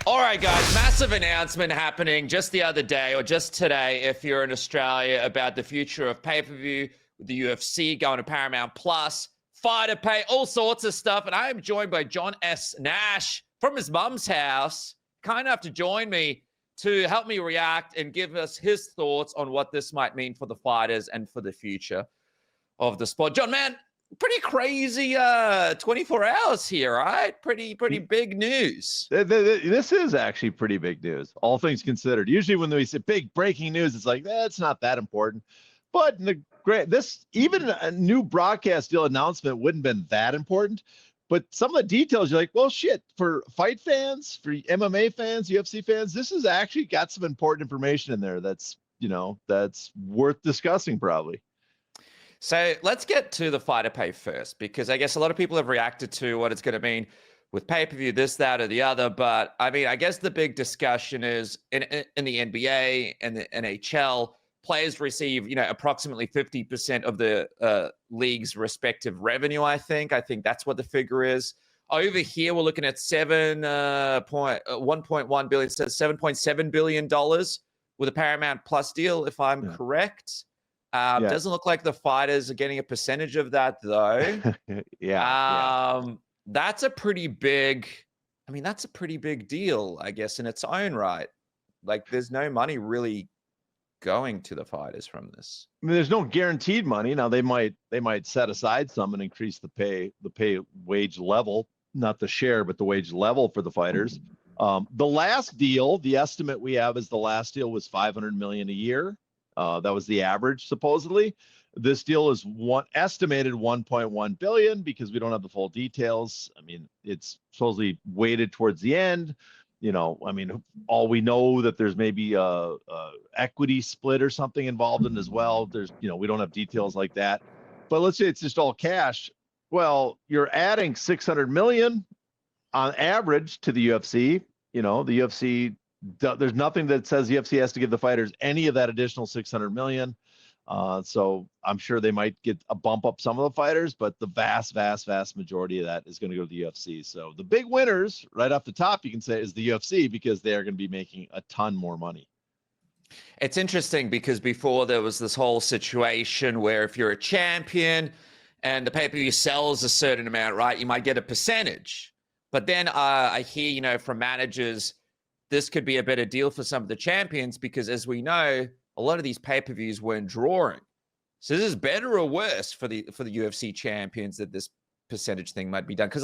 All right, guys, massive announcement happening just the other day or just today, if you're in Australia, about the future of pay-per-view with the UFC going to Paramount Plus, fighter pay, all sorts of stuff. And I am joined by John S. Nash from his mum's house, kind enough to join me to help me react and give us his thoughts on what this might mean for the fighters and for the future of the sport. John, man, pretty crazy 24 hours here, right? Pretty big news. This is actually pretty big news, all things considered. Usually when we say big breaking news, it's like, it's not that important. But even a new broadcast deal announcement wouldn't have been that important. But some of the details, you're like, well, shit, for fight fans, for MMA fans, UFC fans, this has actually got some important information in there that's worth discussing probably. So let's get to the fighter pay first, because I guess a lot of people have reacted to what it's going to mean with pay-per-view, this, that, or the other. But I mean, I guess the big discussion is in the NBA and the NHL, players receive, approximately 50% of the league's respective revenue, I think that's what the figure is. Over here, we're looking at 1.1 billion, so $7.7 billion with a Paramount Plus deal, if I'm correct. Doesn't look like the fighters are getting a percentage of that, though. That's a pretty big deal, I guess, in its own right. Like, there's no money really going to the fighters from this. I mean, there's no guaranteed money. Now they might set aside some and increase the pay wage level, not the share, but the wage level for the fighters. The last deal, the estimate we have is the last deal was $500 million a year. That was the average, supposedly. This deal is estimated 1.1 billion because we don't have the full details. I mean, it's supposedly weighted towards the end. All we know that there's maybe a equity split or something involved in as well. There's, we don't have details like that. But let's say it's just all cash. Well, you're adding 600 million on average to the UFC. The UFC, there's nothing that says the UFC has to give the fighters any of that additional 600 million. So I'm sure they might get a bump up some of the fighters, but the vast majority of that is going to go to the UFC. So the big winners right off the top, you can say, is the UFC, because they are going to be making a ton more money. It's interesting because before there was this whole situation where if you're a champion and the pay-per-view sells a certain amount, right, you might get a percentage. But then I hear, from managers, this could be a better deal for some of the champions because, as we know, a lot of these pay-per-views weren't drawing. So this is better or worse for the UFC champions that this percentage thing might be done. Because,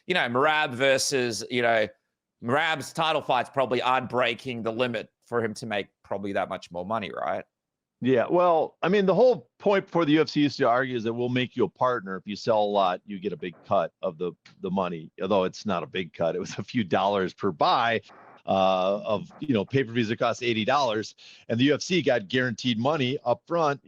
Merab versus, Merab's title fights probably aren't breaking the limit for him to make probably that much more money, right? Yeah, well, I mean, the whole point for the UFC used to argue is that we'll make you a partner. If you sell a lot, you get a big cut of the money, although it's not a big cut. It was a few dollars per buy. Of pay-per-views that cost $80, and the UFC got guaranteed money up front.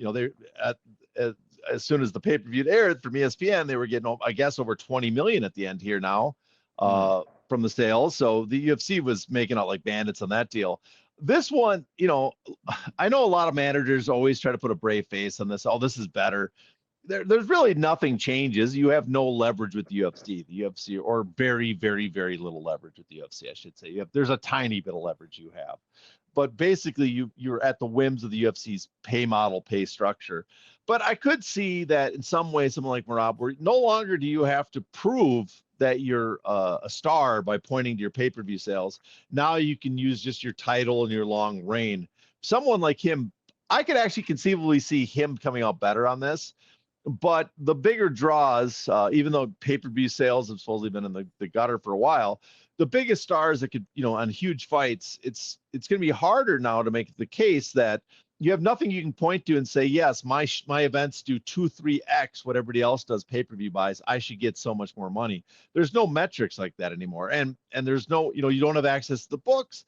As soon as the pay-per-view aired from ESPN, they were getting, I guess, over 20 million at the end here now from the sales. So the UFC was making out like bandits on that deal. This one, I know a lot of managers always try to put a brave face on this. Oh, this is better. There's really nothing changes. You have no leverage with the UFC, or very, very, very little leverage with the UFC, I should say. There's a tiny bit of leverage you have, but basically you're at the whims of the UFC's pay structure. But I could see that in some way, someone like Merab, where no longer do you have to prove that you're a star by pointing to your pay-per-view sales. Now you can use just your title and your long reign. Someone like him, I could actually conceivably see him coming out better on this. But the bigger draws, even though pay-per-view sales have supposedly been in the gutter for a while, the biggest stars that could, on huge fights, it's going to be harder now to make the case that you have nothing you can point to and say, yes, my events do 2-3x what everybody else does pay-per-view buys. I should get so much more money. There's no metrics like that anymore, and there's no, you don't have access to the books.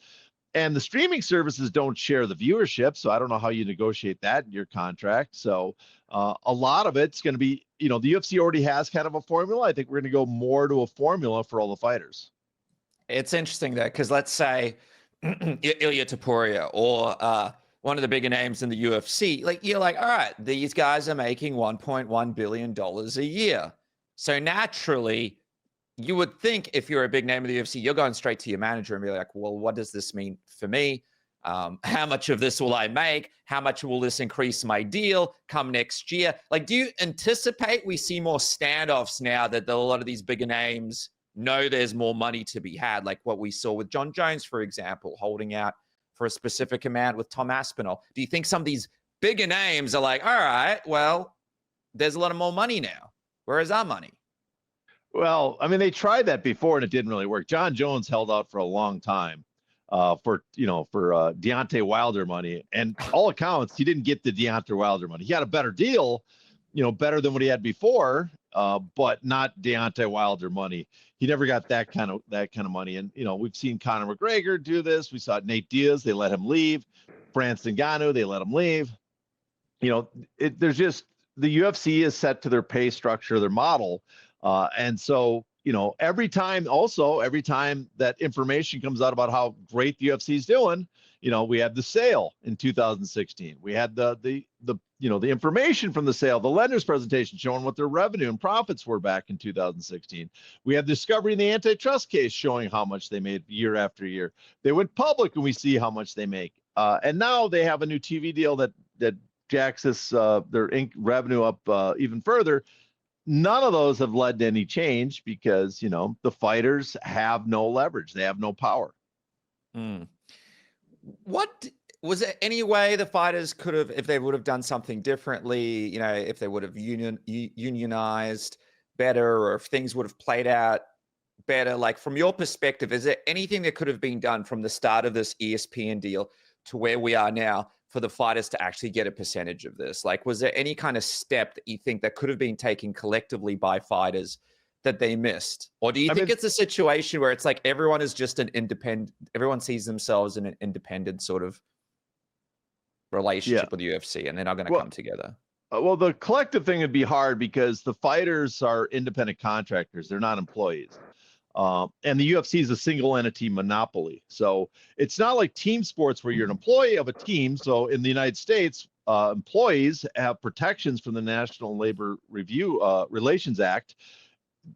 And the streaming services don't share the viewership, so I don't know how you negotiate that in your contract. So a lot of it's going to be, the UFC already has kind of a formula. I think we're going to go more to a formula for all the fighters. It's interesting that, because let's say Ilya Topuria or one of the bigger names in the UFC, you're like, all right, these guys are making $1.1 billion a year. So naturally, you would think if you're a big name of the UFC, you're going straight to your manager and be like, well, what does this mean for me? How much of this will I make? How much will this increase my deal come next year? Like, do you anticipate we see more standoffs now that a lot of these bigger names know there's more money to be had? Like what we saw with John Jones, for example, holding out for a specific amount with Tom Aspinall. Do you think some of these bigger names are like, all right, well, there's a lot of more money now. Where is our money? Well, I mean, they tried that before and it didn't really work. John Jones held out for a long time for Deontay Wilder money, and all accounts he didn't get the Deontay Wilder money. He got a better deal, better than what he had before, but not Deontay Wilder money. He never got that kind of money. And we've seen Conor McGregor do this. We saw Nate Diaz, they let him leave. Francis Ngannou, they let him leave. There's just, the UFC is set to their pay structure, their model. And so, every time that information comes out about how great the UFC is doing, we had the sale in 2016. We had the information from the sale, the lender's presentation showing what their revenue and profits were back in 2016. We had discovery in the antitrust case showing how much they made year after year. They went public and we see how much they make. And now they have a new TV deal that jacks their revenue up even further. None of those have led to any change because, the fighters have no leverage. They have no power. What was there any way the fighters could have, if they would have done something differently, if they would have unionized better, or if things would have played out better? Like from your perspective, is there anything that could have been done from the start of this ESPN deal to where we are now for the fighters to actually get a percentage of this? Like, was there any kind of step that you think that could have been taken collectively by fighters that they missed? Or do you think it's a situation where it's like everyone is just an independent, everyone sees themselves in an independent sort of relationship with the UFC and they're not going to come together? Well, the collective thing would be hard because the fighters are independent contractors. They're not employees. And the UFC is a single entity monopoly. So it's not like team sports where you're an employee of a team. So in the United States, employees have protections from the National Labor Relations Act.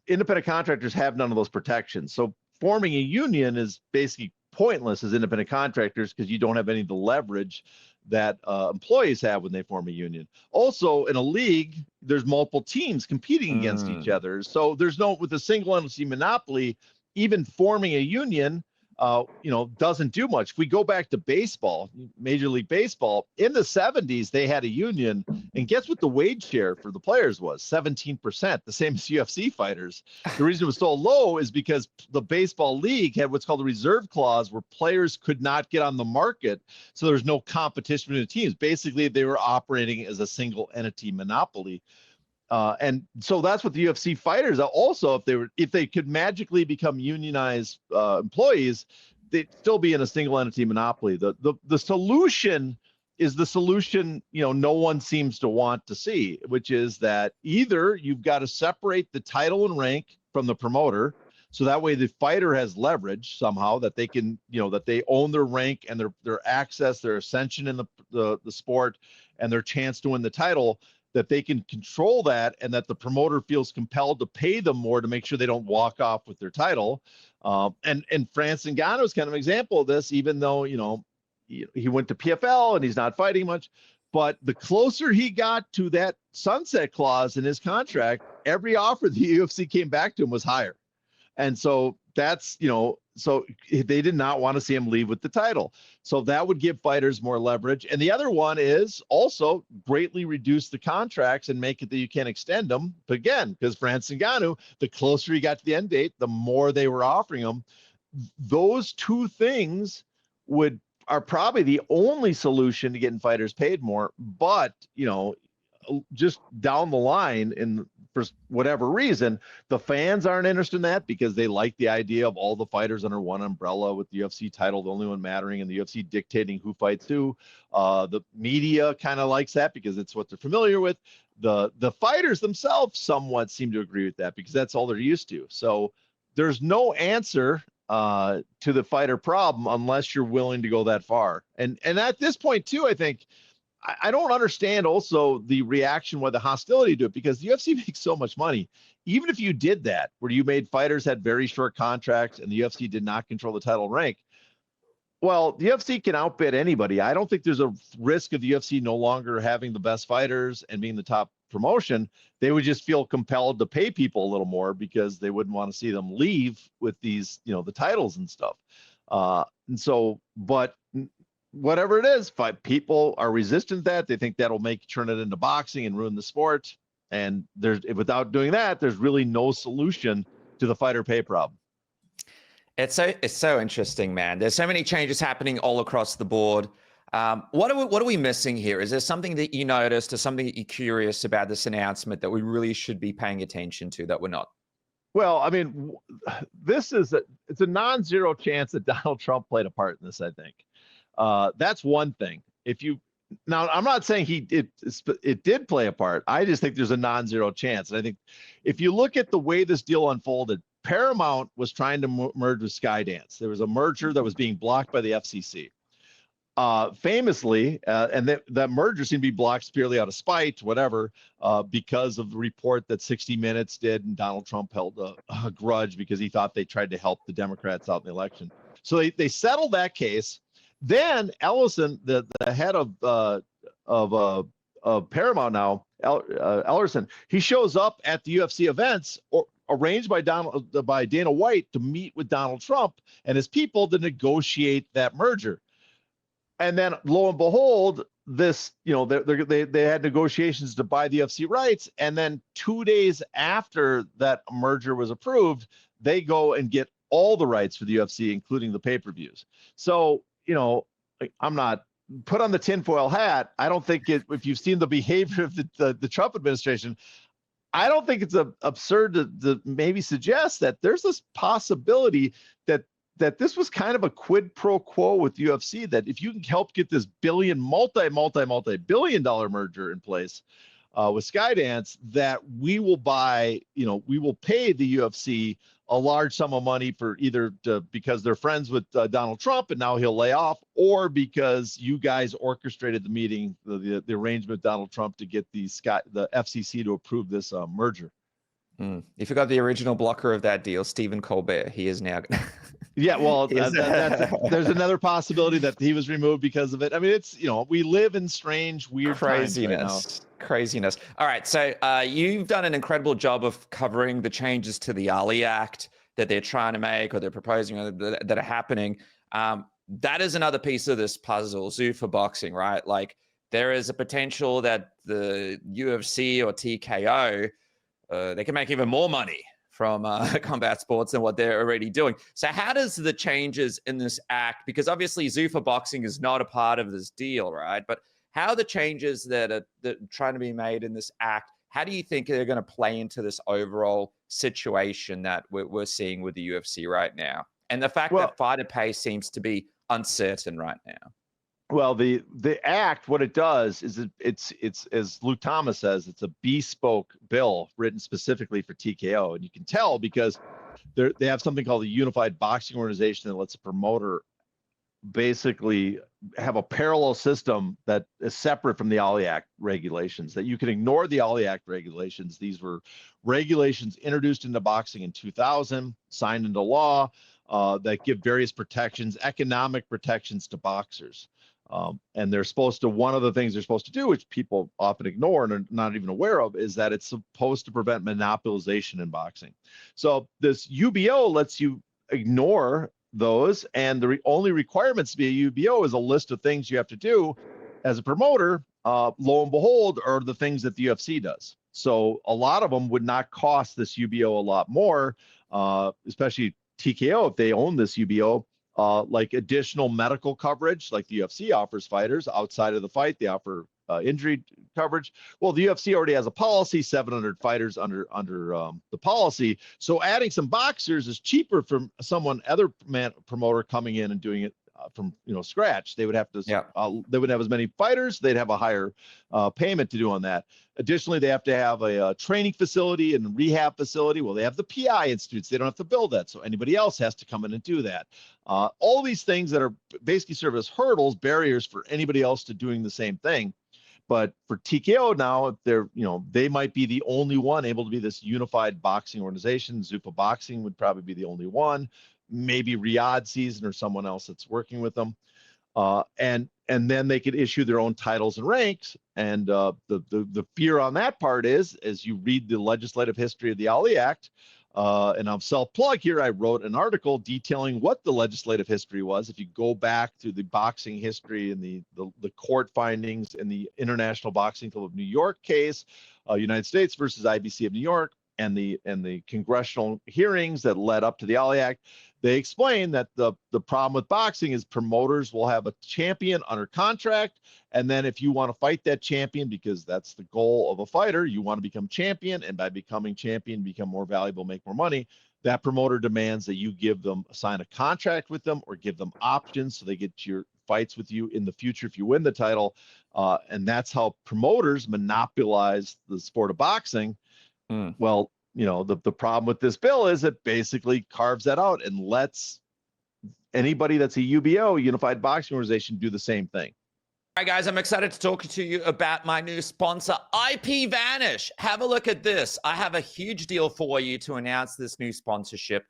Independent contractors have none of those protections. So forming a union is basically pointless as independent contractors because you don't have any of the leverage that employees have when they form a union. Also, in a league, there's multiple teams competing against each other. So there's with a single entity monopoly, even forming a union, doesn't do much. If we go back to baseball, Major League Baseball, in the 70s, they had a union, and guess what the wage share for the players was? 17%, the same as UFC fighters. The reason it was so low is because the baseball league had what's called a reserve clause where players could not get on the market, so there's no competition between the teams. Basically, they were operating as a single entity monopoly. And so that's what the UFC fighters also, if they could magically become unionized employees, they'd still be in a single entity monopoly. The solution is the solution, no one seems to want to see, which is that either you've got to separate the title and rank from the promoter. So that way the fighter has leverage somehow that they can, that they own their rank and their access, their ascension in the sport and their chance to win the title, that they can control that, and that the promoter feels compelled to pay them more to make sure they don't walk off with their title. And Francis Ngannou is kind of an example of this, even though, he went to PFL and he's not fighting much, but the closer he got to that sunset clause in his contract, every offer the UFC came back to him was higher. And so that's, so they did not want to see him leave with the title. So that would give fighters more leverage. And the other one is also greatly reduce the contracts and make it that you can't extend them. But again, because Francis Ngannou, the closer he got to the end date, the more they were offering him. Those two things are probably the only solution to getting fighters paid more. But, just down the line, for whatever reason, the fans aren't interested in that because they like the idea of all the fighters under one umbrella with the UFC title, the only one mattering, and the UFC dictating who fights who. The media kind of likes that because it's what they're familiar with. The fighters themselves somewhat seem to agree with that because that's all they're used to. So there's no answer to the fighter problem unless you're willing to go that far. And at this point too, I think, I don't understand also the reaction, why the hostility to it, because the UFC makes so much money. Even if you did that, where you made fighters had very short contracts and the UFC did not control the title rank, well, the UFC can outbid anybody. I don't think there's a risk of the UFC no longer having the best fighters and being the top promotion. They would just feel compelled to pay people a little more because they wouldn't want to see them leave with these, the titles and stuff. And so, but whatever it is, people are resistant to that. They think that'll turn it into boxing and ruin the sport. And without doing that, there's really no solution to the fighter pay problem. It's so interesting, man. There's so many changes happening all across the board. What are we missing here? Is there something that you noticed or something that you're curious about this announcement that we really should be paying attention to that we're not? Well, I mean, it's a non-zero chance that Donald Trump played a part in this, I think. That's one thing. Now, I'm not saying it did play a part. I just think there's a non-zero chance. And I think if you look at the way this deal unfolded, Paramount was trying to merge with Skydance. There was a merger that was being blocked by the FCC. Famously, and that merger seemed to be blocked purely out of spite, whatever, because of the report that 60 Minutes did, and Donald Trump held a grudge because he thought they tried to help the Democrats out in the election. So they settled that case. Then Ellison, the head of Paramount now, Ellerson, he shows up at the UFC events arranged by Dana White to meet with Donald Trump and his people to negotiate that merger. And then lo and behold, this, they had negotiations to buy the UFC rights. And then 2 days after that merger was approved, they go and get all the rights for the UFC, including the pay-per-views. So, I'm not put on the tinfoil hat. I don't think if you've seen the behavior of the Trump administration, I don't think it's absurd to maybe suggest that there's this possibility that this was kind of a quid pro quo with UFC, that if you can help get this multi-billion dollar merger in place with Skydance, that we will pay the UFC a large sum of money for either because they're friends with Donald Trump and now he'll lay off, or because you guys orchestrated the meeting, the arrangement with Donald Trump to get the FCC to approve this merger. You forgot the original blocker of that deal, Stephen Colbert. He is now. Yeah, well, there's another possibility that he was removed because of it. I mean, it's, we live in strange, weird craziness. All right, so you've done an incredible job of covering the changes to the Ali Act that they're trying to make or they're proposing or that are happening. That is another piece of this puzzle, Zoo for boxing, right? Like, there is a potential that the UFC or TKO, they can make even more money from combat sports than what they're already doing. So how does the changes in this act, because obviously Zoo for boxing is not a part of this deal, right? But how the changes that are trying to be made in this act, how do you think they're going to play into this overall situation that we're seeing with the UFC right now? And the fact that fighter pay seems to be uncertain right now. Well, the act, what it does is it's as Luke Thomas says, it's a bespoke bill written specifically for TKO, and you can tell because they have something called the Unified Boxing Organization that lets a promoter basically have a parallel system that is separate from the Ali Act regulations, that you can ignore the Ali Act regulations. These were regulations introduced into boxing in 2000, signed into law, that give various protections, economic protections to boxers. And one of the things they're supposed to do, which people often ignore and are not even aware of, is that it's supposed to prevent monopolization in boxing. So this UBO lets you ignore those, and the only requirements to be a UBO is a list of things you have to do as a promoter. Lo and behold, are the things that the UFC does. So a lot of them would not cost this UBO a lot more, especially TKO if they own this UBO. Like additional medical coverage, like the UFC offers fighters outside of the fight. They offer injury coverage. Well, the UFC already has a policy, 700 fighters under the policy. So adding some boxers is cheaper from other promoter coming in and doing it from scratch. They would have to they would have as many fighters, they'd have a higher payment to do on that. Additionally, they have to have a training facility and rehab facility. Well, they have the PI institutes, they don't have to build that, so anybody else has to come in and do that. All these things that are basically serve as hurdles, barriers for anybody else to doing the same thing. But for TKO now, they're, they might be the only one able to be this unified boxing organization. Zupa Boxing would probably be the only one. Maybe Riyadh Season or someone else that's working with them. And then they could issue their own titles and ranks. And the fear on that part is, as you read the legislative history of the Ali Act, and I'll self-plug here, I wrote an article detailing what the legislative history was. If you go back to the boxing history and the court findings in the International Boxing Club of New York case, United States versus IBC of New York, and the congressional hearings that led up to the Ali Act, they explain that the problem with boxing is promoters will have a champion under contract, and then if you want to fight that champion, because that's the goal of a fighter, you want to become champion, and by becoming champion, become more valuable, make more money, that promoter demands that you sign a contract with them or give them options so they get your fights with you in the future if you win the title. And that's how promoters monopolize the sport of boxing. Well, the problem with this bill is it basically carves that out and lets anybody that's a UBO, Unified Boxing Organization, do the same thing. All right, guys, I'm excited to talk to you about my new sponsor, IP Vanish. Have a look at this. I have a huge deal for you to announce this new sponsorship.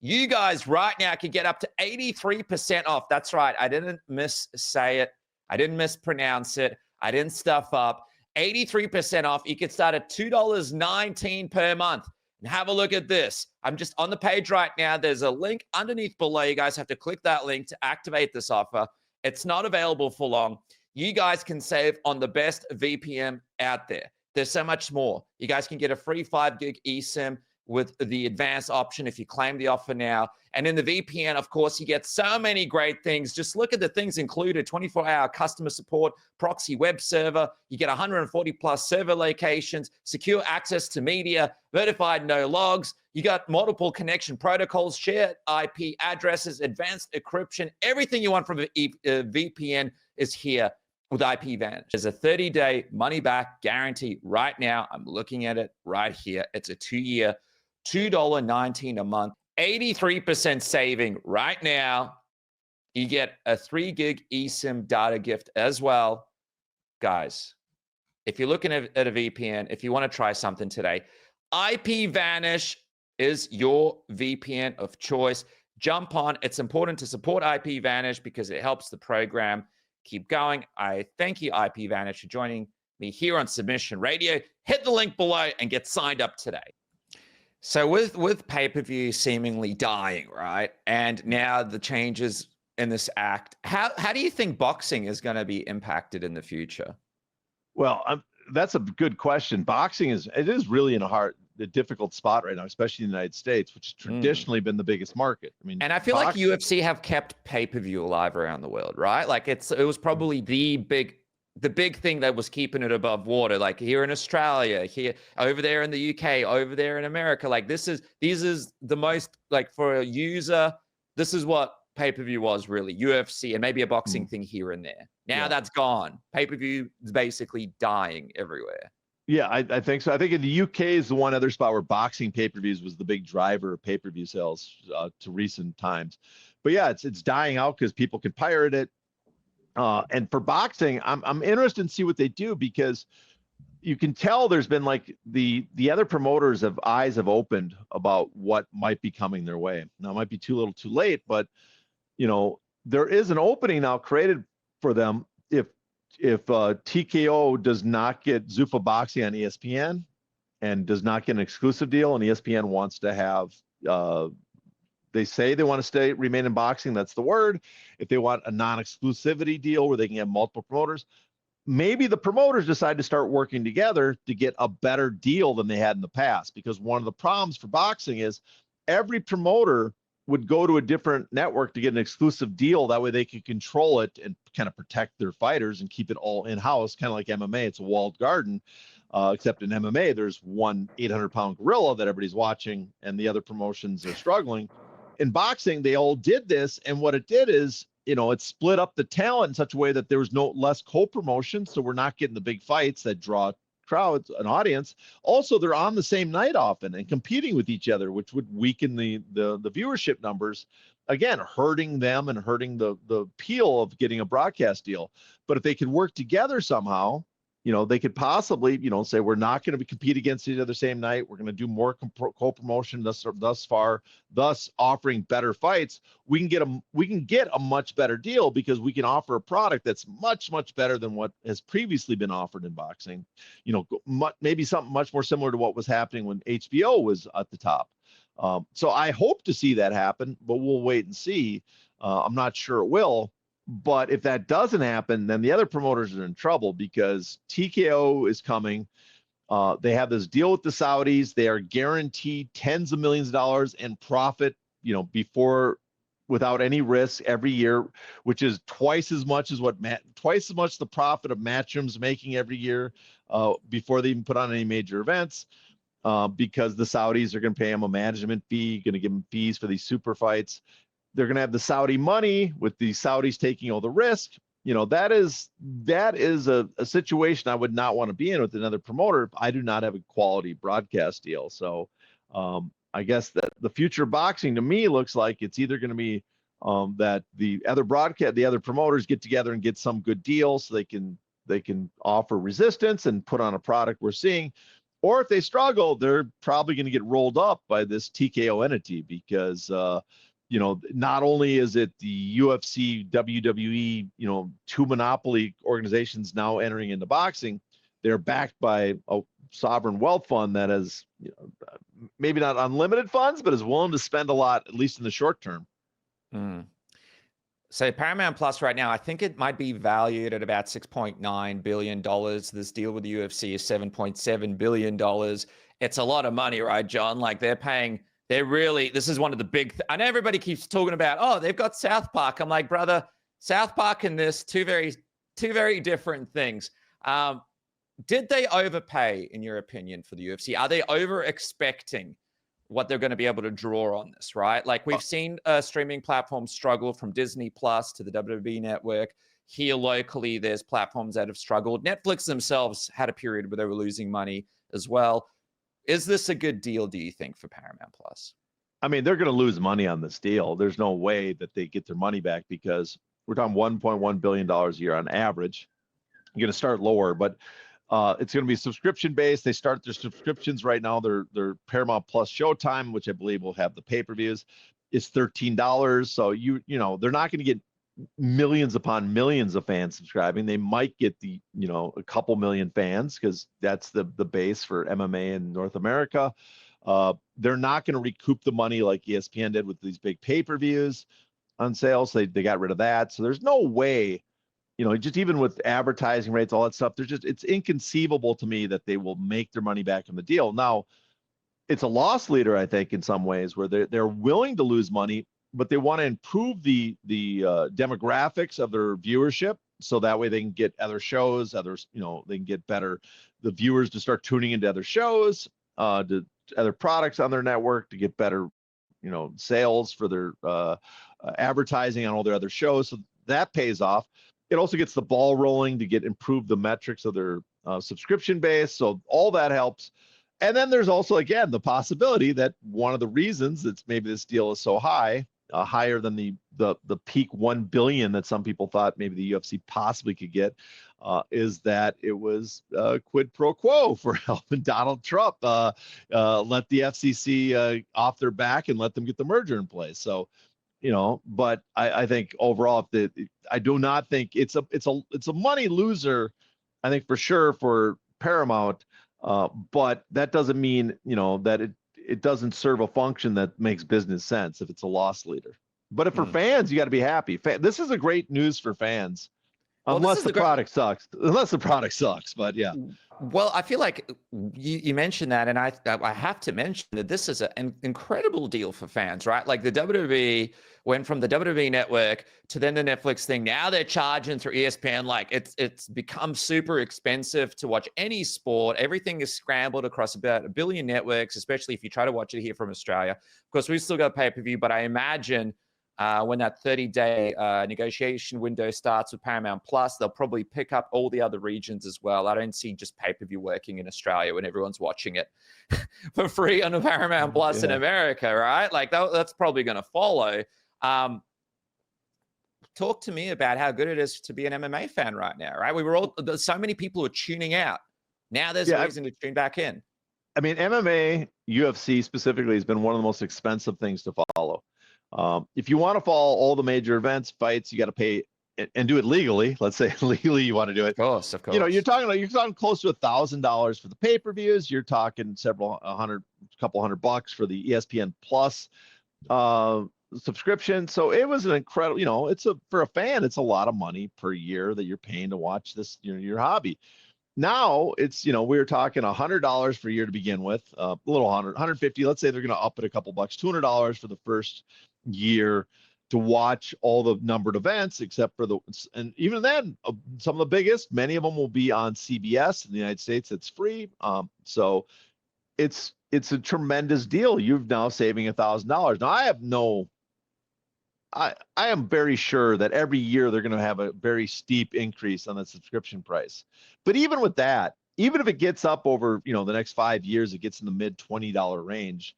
You guys right now can get up to 83% off. That's right. I didn't missay it. I didn't mispronounce it. I didn't stuff up. 83% off. You can start at $2.19 per month. And have a look at this. I'm just on the page right now. There's a link underneath below. You guys have to click that link to activate this offer. It's not available for long. You guys can save on the best VPN out there. There's so much more. You guys can get a free 5 gig eSIM with the advanced option if you claim the offer now. And in the VPN, of course, you get so many great things. Just look at the things included: 24-hour customer support, proxy web server. You get 140 plus server locations, secure access to media, verified no logs. You got multiple connection protocols, shared IP addresses, advanced encryption. Everything you want from a VPN is here with IP Vanish. There's a 30-day money-back guarantee right now. I'm looking at it right here. It's a 2-year, $2.19 a month, 83% saving right now. You get a 3 gig eSIM data gift as well. Guys, if you're looking at a VPN, if you want to try something today, IP Vanish is your VPN of choice. Jump on. It's important to support IP Vanish because it helps the program keep going. I thank you, IP Vanish, for joining me here on Submission Radio. Hit the link below and get signed up today. So with pay-per-view seemingly dying, right, and now the changes in this act, how do you think boxing is going to be impacted in the future? Well, that's a good question. Boxing is really in a difficult spot right now, especially in the United States, which has traditionally been the biggest market. I mean, and I feel like UFC have kept pay-per-view alive around the world, right? Like it was probably the big thing that was keeping it above water. Like here in Australia, here over there in the UK, over there in America. Like these is the most, like, for a user, this is what pay-per-view was really. UFC and maybe a boxing thing here and there. Now that's gone. Pay-per-view is basically dying everywhere. Yeah, I think so. I think in the UK is the one other spot where boxing pay-per-views was the big driver of pay-per-view sales to recent times. But yeah, it's dying out because people can pirate it. And for boxing, I'm interested to see what they do, because you can tell there's been, like, the other promoters eyes have opened about what might be coming their way. Now, it might be too little too late, but there is an opening now created for them if TKO does not get Zuffa Boxing on ESPN and does not get an exclusive deal, and ESPN wants to have, they say they want to remain in boxing, that's the word. If they want a non-exclusivity deal where they can have multiple promoters, maybe the promoters decide to start working together to get a better deal than they had in the past. Because one of the problems for boxing is every promoter would go to a different network to get an exclusive deal. That way they can control it and kind of protect their fighters and keep it all in-house, kind of like MMA. It's a walled garden, except in MMA, there's one 800-pound gorilla that everybody's watching and the other promotions are struggling. In boxing, they all did this, and what it did is, it split up the talent in such a way that there was less co-promotion, so we're not getting the big fights that draw crowds, an audience. Also, they're on the same night often and competing with each other, which would weaken the viewership numbers, again, hurting them and hurting the appeal of getting a broadcast deal. But if they could work together somehow, they could possibly, say we're not going to compete against each other same night. We're going to do more co-promotion thus far, thus offering better fights. We can get a much better deal because we can offer a product that's much, much better than what has previously been offered in boxing. Maybe something much more similar to what was happening when HBO was at the top. So I hope to see that happen, but we'll wait and see. I'm not sure it will. But if that doesn't happen, then the other promoters are in trouble because TKO is coming. They have this deal with the Saudis. They are guaranteed tens of millions of dollars in profit, without any risk every year, which is twice as much the profit of Matchroom's making every year before they even put on any major events. Because the Saudis are going to pay them a management fee, going to give them fees for these super fights. They're going to have the Saudi money with the Saudis taking all the risk. That is a situation I would not want to be in with another promoter if I do not have a quality broadcast deal. So I guess that the future of boxing to me looks like it's either going to be that the other promoters get together and get some good deal so they can offer resistance and put on a product we're seeing. Or if they struggle, they're probably going to get rolled up by this TKO entity because not only is it the UFC, WWE, two monopoly organizations now entering into boxing, they're backed by a sovereign wealth fund that has maybe not unlimited funds, but is willing to spend a lot, at least in the short term. So Paramount Plus right now, I think it might be valued at about $6.9 billion. This deal with the UFC is $7.7 billion. It's a lot of money, right, John? Like this is one of the big, I know everybody keeps talking about, they've got South Park. I'm like, brother, South Park and this, two very different things. Did they overpay, in your opinion, for the UFC? Are they over expecting what they're going to be able to draw on this, right? Like we've seen streaming platforms struggle from Disney Plus to the WWE Network. Here locally, there's platforms that have struggled. Netflix themselves had a period where they were losing money as well. Is this a good deal, do you think, for Paramount Plus? I mean, they're going to lose money on this deal. There's no way that they get their money back because we're talking $1.1 billion a year on average. You're going to start lower, but it's going to be subscription based. They start their subscriptions right now. Their Paramount Plus Showtime, which I believe will have the pay-per-views, is $13. So they're not going to get millions upon millions of fans subscribing. They might get a couple million fans because that's the base for MMA in North America. They're not going to recoup the money like ESPN did with these big pay-per-views on sales. They got rid of that. So there's no way, just even with advertising rates, all that stuff, it's inconceivable to me that they will make their money back on the deal. Now, it's a loss leader, I think, in some ways where they're willing to lose money, but they want to improve the demographics of their viewership so that way they can get other shows, they can get the viewers to start tuning into other shows, to other products on their network to get better, sales for their advertising on all their other shows. So that pays off. It also gets the ball rolling to improve the metrics of their subscription base. So all that helps. And then there's also, again, the possibility that one of the reasons that maybe this deal is so high, higher than the peak 1 billion that some people thought maybe the UFC possibly could get, is that it was quid pro quo for helping Donald Trump let the FCC off their back and let them get the merger in place. So, but I think overall, I do not think it's a money loser. I think for sure for Paramount, but that doesn't mean that it doesn't serve a function that makes business sense if it's a loss leader. But if for fans, you got to be happy. This is a great news for fans, unless the product sucks. Unless the product sucks, but yeah. Well, I feel like you mentioned that, and I have to mention that this is an incredible deal for fans, right? Like the WWE went from the WWE Network to then the Netflix thing. Now they're charging through ESPN. Like it's become super expensive to watch any sport. Everything is scrambled across about 1 billion networks, especially if you try to watch it here from Australia. Of course, we've still got pay-per-view, but I imagine when that 30-day negotiation window starts with Paramount Plus, they'll probably pick up all the other regions as well. I don't see just pay-per-view working in Australia when everyone's watching it for free on a Paramount Plus in America, right? Like that's probably going to follow. talk to me about how good it is to be an MMA fan right now, right? We were all there's so many people who are tuning out. Now there's a Yeah, reason to tune back in. I mean, MMA, UFC specifically has been one of the most expensive things to follow. If you want to follow all the major events, fights, you got to pay and do it legally. Let's say legally you want to do it. Of You know, course. you're talking close to $1,000 for the pay-per-views. You're talking couple $100 for the ESPN Plus subscription. So it was an incredible, you know, for a fan, it's a lot of money per year that you're paying to watch this, you know, your hobby. Now it's, you know, we were talking $100 for a year to begin with, a little 150. Let's say they're going to up it a couple bucks, $200 for the first year to watch all the numbered events, except for and even then, some of the biggest, many of them will be on CBS in the United States. It's free. So it's a tremendous deal. You've now saving $1,000. Now I am very sure that every year they're going to have a very steep increase on the subscription price. But even with that, even if it gets up over, you know, the next 5 years, it gets in the mid $20 range.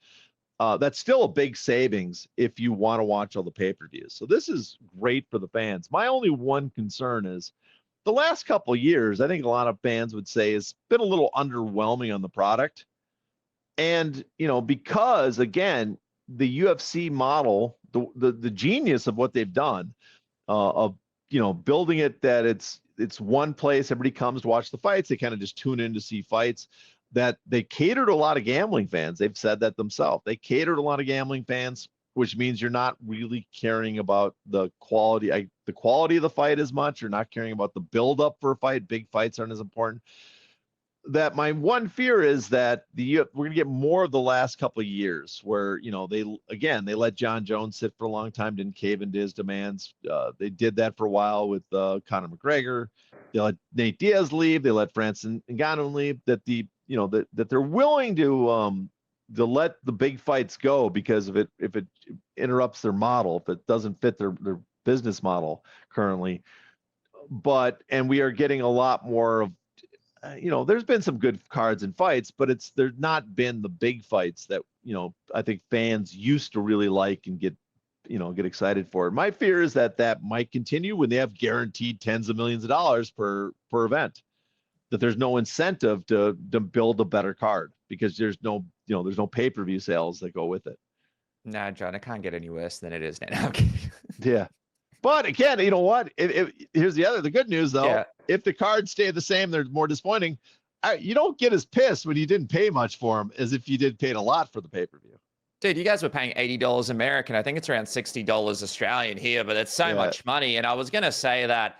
That's still a big savings if you want to watch all the pay-per-views. So this is great for the fans. My only one concern is the last couple of years, I think a lot of fans would say has been a little underwhelming on the product. And, you know, because again, the UFC model, the genius of what they've done, of, you know, building it that it's one place, everybody comes to watch the fights, they kind of just tune in to see fights, that they cater to a lot of gambling fans. They've said that themselves. They cater to a lot of gambling fans, which means you're not really caring about the quality of the fight as much. You're not caring about the build up for a fight. Big fights aren't as important. That my one fear is that we're going to get more of the last couple of years where, you know, they let John Jones sit for a long time, didn't cave into his demands. They did that for a while with Conor McGregor. They let Nate Diaz leave. They let Francis Ngannou leave. That they're willing to let the big fights go because if it interrupts their model, if it doesn't fit their business model currently. And we are getting a lot more of, you know, there's been some good cards and fights, but there's not been the big fights that, you know, I think fans used to really like and get excited for. My fear is that might continue when they have guaranteed tens of millions of dollars per event, that there's no incentive to build a better card because there's no pay-per-view sales that go with it. No, John, it can't get any worse than it is now. Okay. Yeah. But again, you know what? Here's the good news, though. Yeah. If the cards stay the same, they're more disappointing. You don't get as pissed when you didn't pay much for them as if you did paid a lot for the pay-per-view. Dude, you guys were paying $80 American. I think it's around $60 Australian here, but it's so much money. And I was going to say that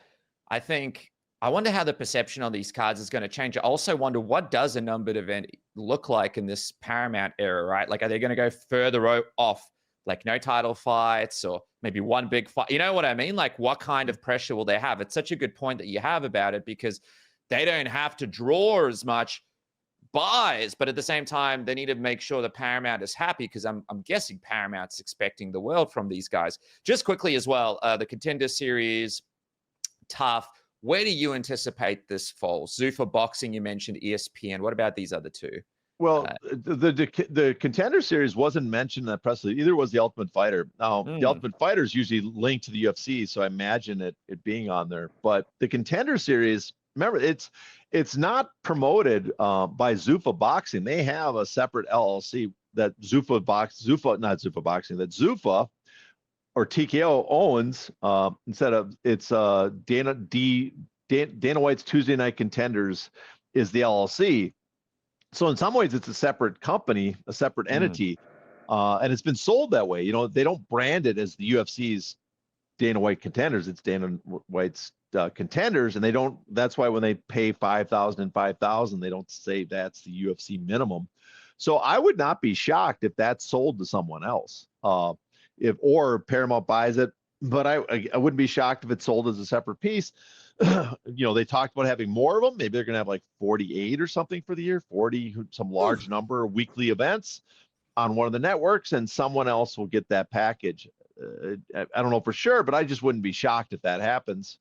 I wonder how the perception on these cards is going to change. I also wonder, what does a numbered event look like in this Paramount era, right? Like, are they going to go further off, like no title fights or maybe one big fight? You know what I mean? Like, what kind of pressure will they have? It's such a good point that you have about it, because they don't have to draw as much buys, but at the same time, they need to make sure that Paramount is happy, because I'm guessing Paramount's expecting the world from these guys. Just quickly as well, the Contender Series, tough. Where do you anticipate this falls? Zuffa Boxing, you mentioned ESPN. What about these other two? Well, the Contender Series wasn't mentioned in that press release. Either was the Ultimate Fighter. Now, the Ultimate Fighter is usually linked to the UFC, so I imagine it being on there. But the Contender Series, remember, it's not promoted by Zuffa Boxing. They have a separate LLC that Zuffa or TKO owns. Instead of, it's Dana White's Tuesday Night Contenders is the LLC. So in some ways, it's a separate company, a separate entity, and it's been sold that way. You know, they don't brand it as the UFC's Dana White Contenders. It's Dana White's Contenders, and they don't. That's why when they pay $5,000 and $5,000, they don't say that's the UFC minimum. So I would not be shocked if that's sold to someone else, or Paramount buys it. But I wouldn't be shocked if it's sold as a separate piece. You know, they talked about having more of them. Maybe they're going to have like 48 or something for the year, 40, some large number of weekly events on one of the networks, and someone else will get that package. I don't know for sure, but I just wouldn't be shocked if that happens.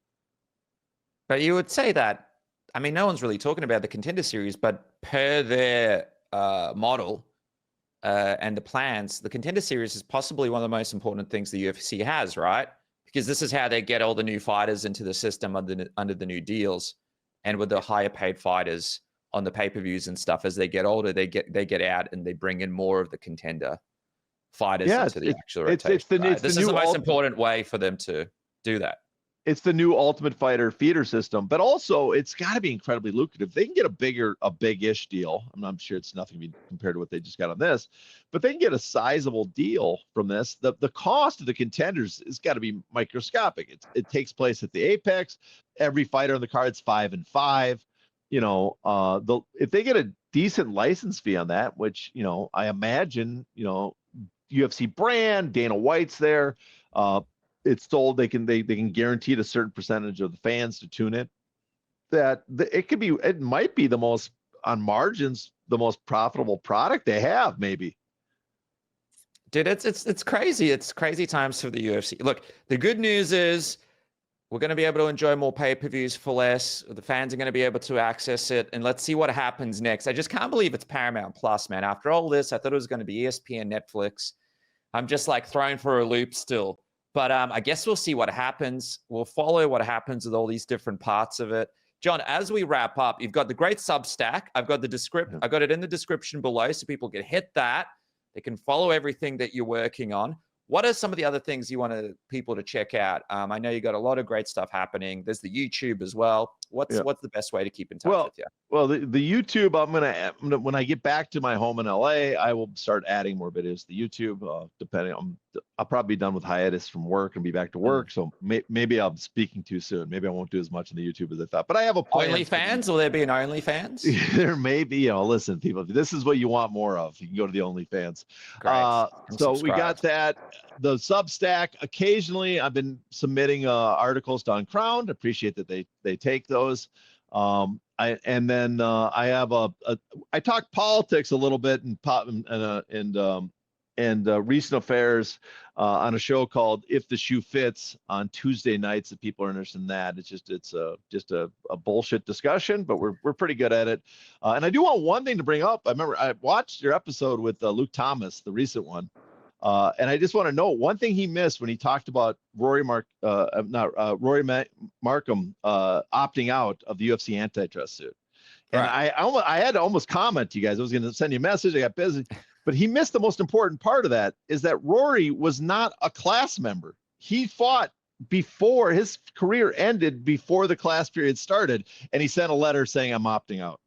But you would say that, I mean, no one's really talking about the Contender Series, but per their model and the plans, the Contender Series is possibly one of the most important things the UFC has, right? because this is how they get all the new fighters into the system under the new deals, and with the higher paid fighters on the pay-per-views and stuff, as they get older, they get out and they bring in more of the contender fighters Yeah, into the actual it's rotation. Right? This is the most new important way for them to do that. it's the new Ultimate Fighter feeder system, but also it's got to be incredibly lucrative. They can get a big-ish deal. I'm sure it's nothing compared to what they just got on this, but they can get a sizable deal from this. The cost of the contenders has got to be microscopic. It takes place at the Apex. Every fighter on the card's 5-5. If they get a decent license fee on that, which I imagine UFC brand, Dana White's there. It's told they can guarantee a certain percentage of the fans to tune it. It might be the most, on margins, the most profitable product they have, maybe. Dude, it's crazy. It's crazy times for the UFC. Look, the good news is we're going to be able to enjoy more pay-per-views for less. The fans are going to be able to access it, and let's see what happens next. I just can't believe it's Paramount Plus, man. After all this, I thought it was going to be ESPN, Netflix. I'm just like thrown for a loop still. But I guess we'll see what happens. We'll follow what happens with all these different parts of it. John, as we wrap up, you've got the great Substack. I've got I got it in the description below, so people can hit that. They can follow everything that you're working on. What are some of the other things you want people to check out? I know you got a lot of great stuff happening. There's the YouTube as well. What's the best way to keep in touch with you? Well, the YouTube, I'm gonna when I get back to my home in LA, I will start adding more videos to YouTube. Depending on, I'll probably be done with hiatus from work and be back to work. So maybe I'm speaking too soon. Maybe I won't do as much on the YouTube as I thought. But I have a plan. OnlyFans? Will there be an OnlyFans? There may be. Listen, people, this is what you want more of. You can go to the OnlyFans. So we got that. The Substack. Occasionally, I've been submitting articles to Uncrowned. Appreciate that they take those. I have I talk politics a little bit and recent affairs on a show called If the Shoe Fits on Tuesday nights. If people are interested in that, it's just a bullshit discussion, but we're pretty good at it. And I do want one thing to bring up. I remember I watched your episode with Luke Thomas, the recent one. And I just want to know one thing he missed when he talked about Rory Markham opting out of the UFC antitrust suit. And right. I had to almost comment to you guys. I was going to send you a message. I got busy, but he missed the most important part of that, is that Rory was not a class member. He fought before his career ended, before the class period started, and he sent a letter saying, "I'm opting out."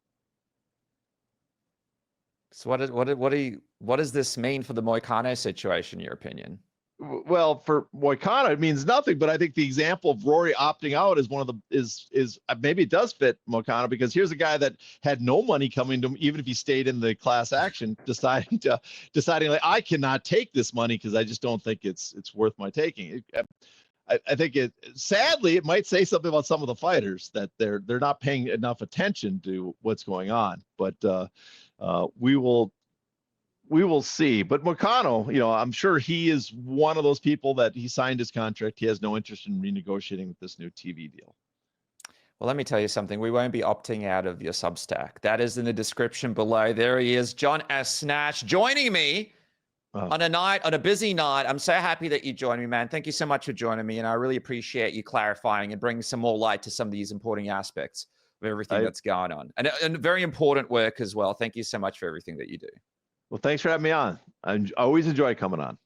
So what does this mean for the Moicano situation, in your opinion? Well, for Moicano, it means nothing. But I think the example of Rory opting out is one of the is maybe it does fit Moicano, because here's a guy that had no money coming to him, even if he stayed in the class action, deciding like, I cannot take this money because I just don't think it's worth my taking. I think sadly, it might say something about some of the fighters that they're not paying enough attention to what's going on. But we will see. But Moicano, I'm sure he is one of those people that he signed his contract. He has no interest in renegotiating with this new TV deal. Well, let me tell you something. We won't be opting out of your Substack. That is in the description below. There he is, John S. Nash, joining me on a busy night. I'm so happy that you joined me, man. Thank you so much for joining me, and I really appreciate you clarifying and bringing some more light to some of these important aspects of everything that's going on, and very important work as well. Thank you so much for everything that you do. Well, thanks for having me on. I always enjoy coming on.